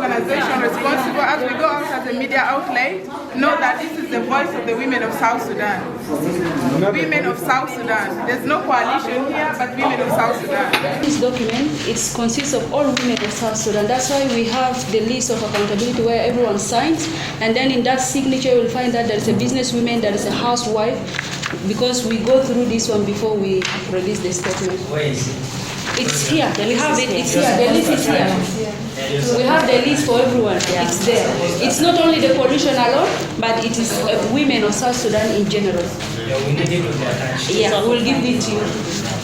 organization responsible, as we go out as a media outlet, know that this is the voice of the women of South Sudan. Women of South Sudan. There's no coalition here, but women of South Sudan. This document, it consists of all women of South Sudan. That's why we have the list of accountability where everyone signs, and then in that signature you will find that there is a businesswoman, there is a housewife, because we go through this one before we release the statement. Where is it? It's here. We have it. It's here. The list is here. We have the list for everyone. It's there. It's not only the coalition alone, but it is women of South Sudan in general. Yeah, we need it to be attached. Yeah, we'll give it to you.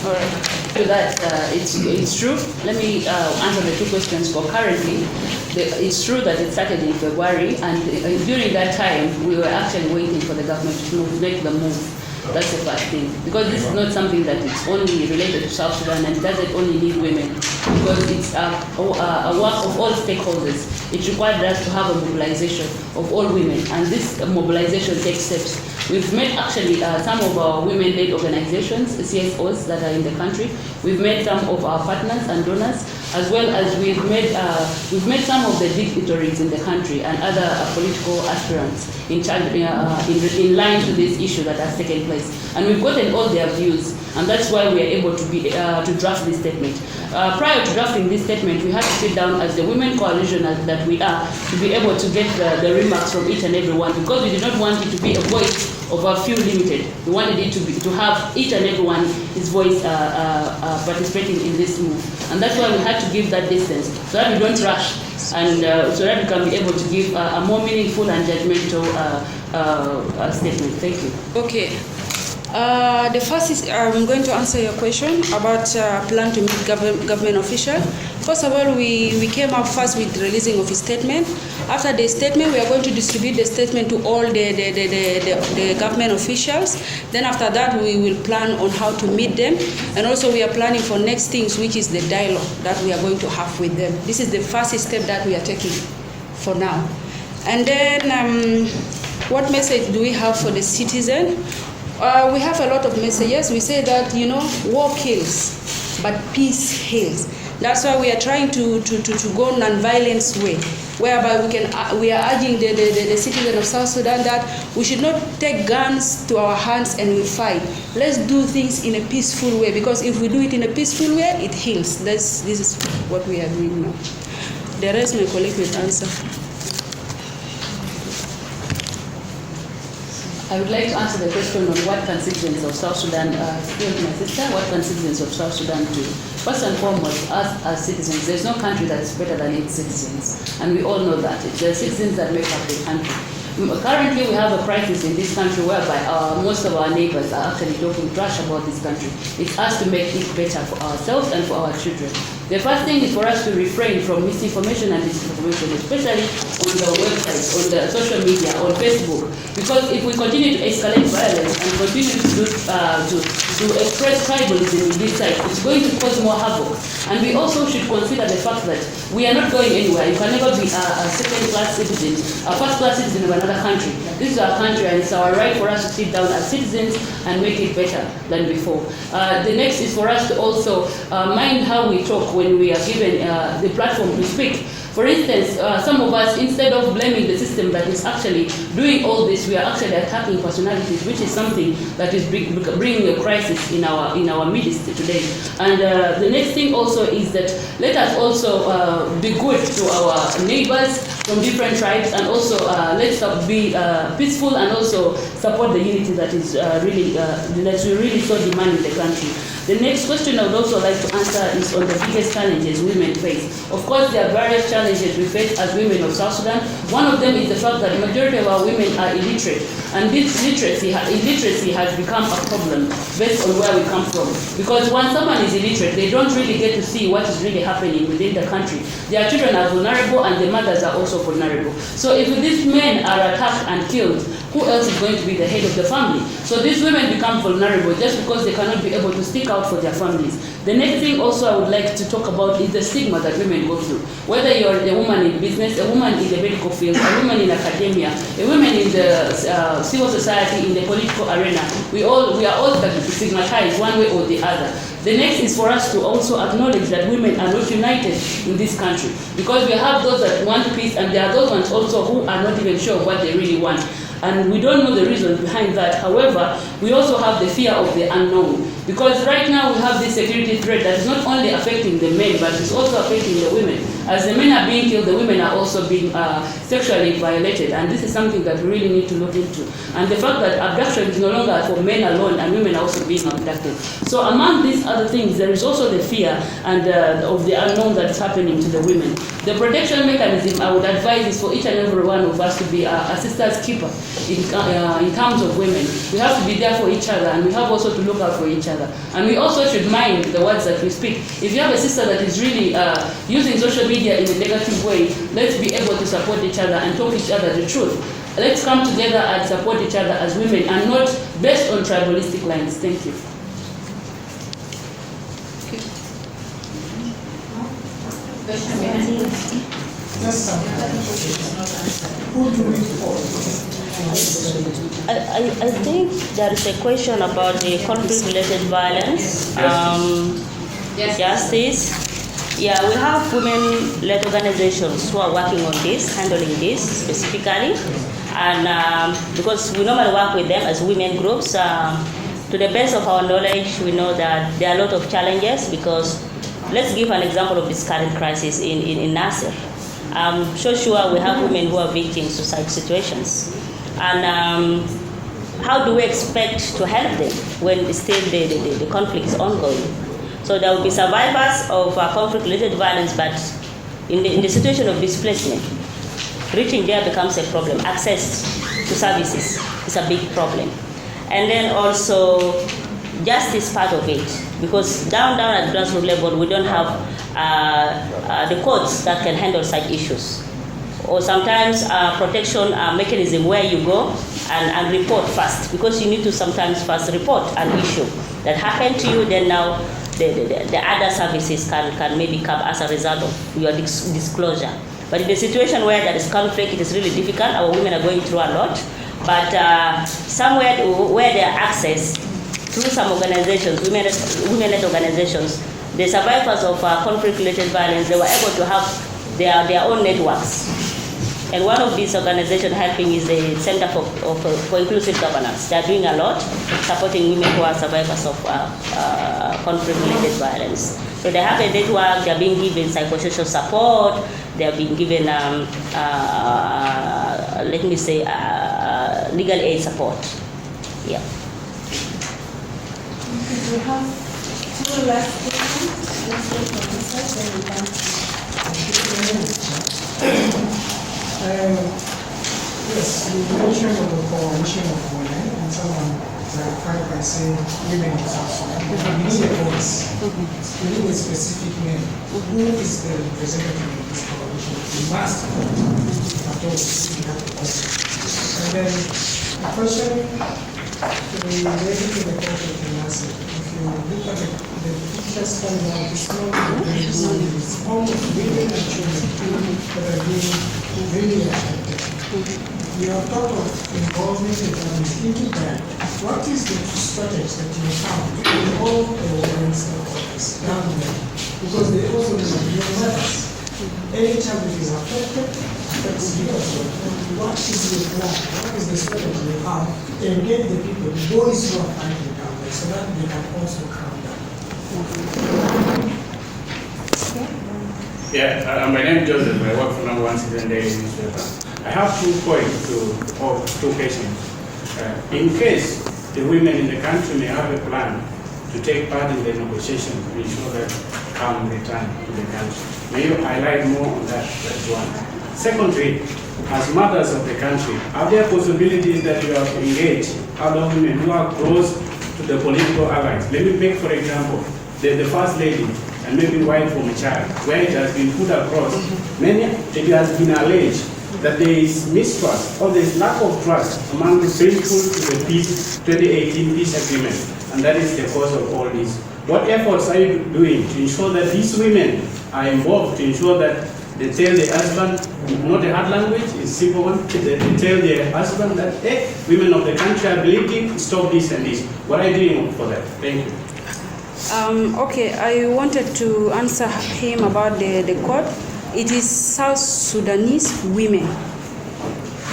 All right. To that, it's true. Let me answer the two questions. For currently, it's true that it started in February, and during that time, we were actually waiting for the government to make the move. That's the first thing. Because this is not something that is only related to South Sudan, and it doesn't only need women. Because it's a work of all stakeholders. It required us to have a mobilization of all women, and this mobilization takes steps. We've met actually some of our women-led organizations, CSOs that are in the country. We've met some of our partners and donors, as well as we've met some of the dignitaries in the country and other political aspirants in line to this issue that has taken place. And we've gotten all their views, and that's why we are able to draft this statement. Prior to drafting this statement, we had to sit down as the women coalition that we are to be able to get the remarks from each and every one, because we did not want it to be a voice of a few limited. We wanted it to have each and every one his voice participating in this move. And that's why we had to give that distance, so that we don't rush, and so that we can be able to give a more meaningful and judgmental statement. Thank you. Okay. The first is, I'm going to answer your question about plan to meet government official. First of all, we came up first with releasing of a statement. After the statement, we are going to distribute the statement to all the government officials. Then after that, we will plan on how to meet them. And also we are planning for next things, which is the dialogue that we are going to have with them. This is the first step that we are taking for now. And then what message do we have for the citizen? We have a lot of messages. We say that, war kills, but peace heals. That's why we are trying to go non-violence way, whereby we are urging the citizen of South Sudan that we should not take guns to our hands and we fight. Let's do things in a peaceful way, because if we do it in a peaceful way, it heals. This is what we are doing now. The rest my colleague will answer. I would like to answer the question on what can citizens of South Sudan, what can citizens of South Sudan do? First and foremost, us as citizens, there's no country that's better than its citizens, and we all know that. It's the citizens that make up the country. Currently, we have a crisis in this country whereby most of our neighbors are actually talking trash about this country. It's us to make it better for ourselves and for our children. The first thing is for us to refrain from misinformation and disinformation, especially on the websites, on the social media, on Facebook. Because if we continue to escalate violence and continue to express tribalism in this site, it's going to cause more havoc. And we also should consider the fact that we are not going anywhere. You can never be a second-class citizen, a first-class citizen of another country. This is our country, and it's our right for us to sit down as citizens and make it better than before. The next is for us to also mind how we talk when we are given the platform to speak. For instance, some of us, instead of blaming the system that is actually doing all this, we are actually attacking personalities, which is something that is bringing a crisis in our midst today. And the next thing also is that let us also be good to our neighbors from different tribes, and also let's be peaceful and also support the unity that is that we really so demand in the country. The next question I would also like to answer is on the biggest challenges women face. Of course, there are various challenges we face as women of South Sudan. One of them is the fact that the majority of our women are illiterate, and this illiteracy has become a problem based on where we come from. Because when someone is illiterate, they don't really get to see what is really happening within the country. Their children are vulnerable, and the mothers are also vulnerable. So if these men are attacked and killed, who else is going to be the head of the family? So these women become vulnerable just because they cannot be able to speak out for their families. The next thing also I would like to talk about is the stigma that women go through. Whether you're a woman in business, a woman in the medical field, a woman in academia, a woman in the civil society, in the political arena, we are all stigmatized one way or the other. The next is for us to also acknowledge that women are not united in this country, because we have those that want peace and there are those ones also who are not even sure what they really want. And we don't know the reasons behind that. However, we also have the fear of the unknown. Because right now we have this security threat that is not only affecting the men, but it's also affecting the women. As the men are being killed, the women are also being sexually violated. And this is something that we really need to look into. And the fact that abduction is no longer for men alone, and women are also being abducted. So among these other things, there is also the fear and of the unknown that is happening to the women. The protection mechanism, I would advise, is for each and every one of us to be a sister's keeper in terms of women. We have to be there for each other, and we have also to look out for each other. And we also should mind the words that we speak. If you have a sister that is really using social media in a negative way, let's be able to support each other and talk each other the truth. Let's come together and support each other as women, and not based on tribalistic lines. Thank you. I think there is a question about the conflict-related violence, justice. Yeah, we have women-led organizations who are working on this, handling this specifically, and because we normally work with them as women groups. To the best of our knowledge, we know that there are a lot of challenges because, let's give an example of this current crisis in Nasir. I'm sure we have women who are victims of such situations. And how do we expect to help them when still the conflict is ongoing? So there will be survivors of conflict-related violence, but in the situation of displacement, reaching there becomes a problem. Access to services is a big problem. And then also, justice part of it, because down at grassroots level, we don't have the courts that can handle such issues. Or sometimes protection mechanism where you go and report first, because you need to sometimes first report an issue that happened to you, then now the other services can maybe come as a result of your disclosure. But in the situation where there is conflict, it is really difficult. Our women are going through a lot. But somewhere where there are access, through some organizations, women-led organizations, the survivors of conflict-related violence, they were able to have their own networks. And one of these organizations helping is the Center for Inclusive Governance. They are doing a lot, supporting women who are survivors of conflict-related violence. So they have a network, they are being given psychosocial support, they are being given, legal aid support. Yeah. We have two last questions. Let's go from this side, then we can. Yes, you mentioned the coalition of women, and someone clarified by saying women in South Sudan. We need a voice. We need a specific name. Who is the representative of this coalition? We must at all we have a voice. And then the question related to the conflict in Nasir. If you look at the pictures coming out this morning, there is almost women and children that are being really affected. We have thought of involving the families into that. What is the strategy that you have to involve the women's office down there? Because they also need your mothers. Any child that is affected affects you as well. What is your plan? What is the strategy you have to engage the people, the boys who are fighting down there, so that they can also calm down? Yeah, my name is Joseph. I work for number 1 Citizen Daily newspaper. I have 2 points or 2 questions. In case the women in the country may have a plan to take part in the negotiation to ensure that calm return to the country, may you highlight more on that? That's one. Secondly, as mothers of the country, are there possibilities that you have engaged other women who are close to the political allies? Let me take, for example, the First Lady and maybe wife from a child, where it has been put across. It has been alleged that there is mistrust or there is lack of trust among the faithful to the peace 2018 peace agreement, and that is the cause of all this. What efforts are you doing to ensure that these women are involved, to ensure that they tell their husband, not a hard language, it's a simple one, they tell their husband that, hey, women of the country are bleeding, stop this and this. What are you doing for that? Thank you. Okay, I wanted to answer him about the code. It is South Sudanese women.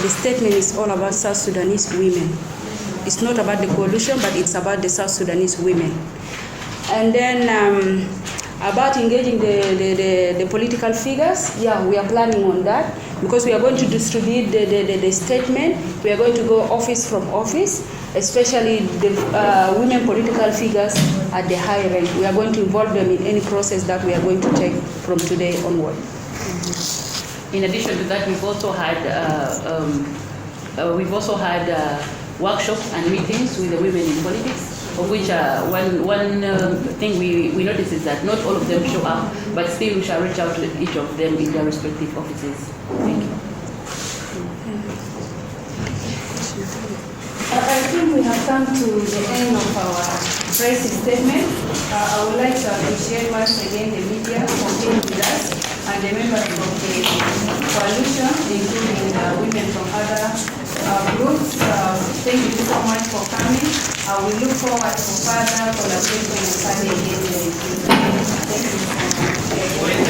The statement is all about South Sudanese women. It's not about the coalition, but it's about the South Sudanese women. And then about engaging the political figures, yeah, we are planning on that because we are going to distribute the statement. We are going to go office from office, especially the women political figures at the high rank. We are going to involve them in any process that we are going to take from today onward. In addition to that, we've also had workshops and meetings with the women in politics, of which one thing we notice is that not all of them show up, but still we shall reach out to each of them in their respective offices. Thank you. I think we have come to the end of our press statement. I would like to appreciate once again the media for being with us and the members of the coalition, including women from other groups. Thank you so much for coming. We look forward to further collaboration and further engagement. Thank you so much.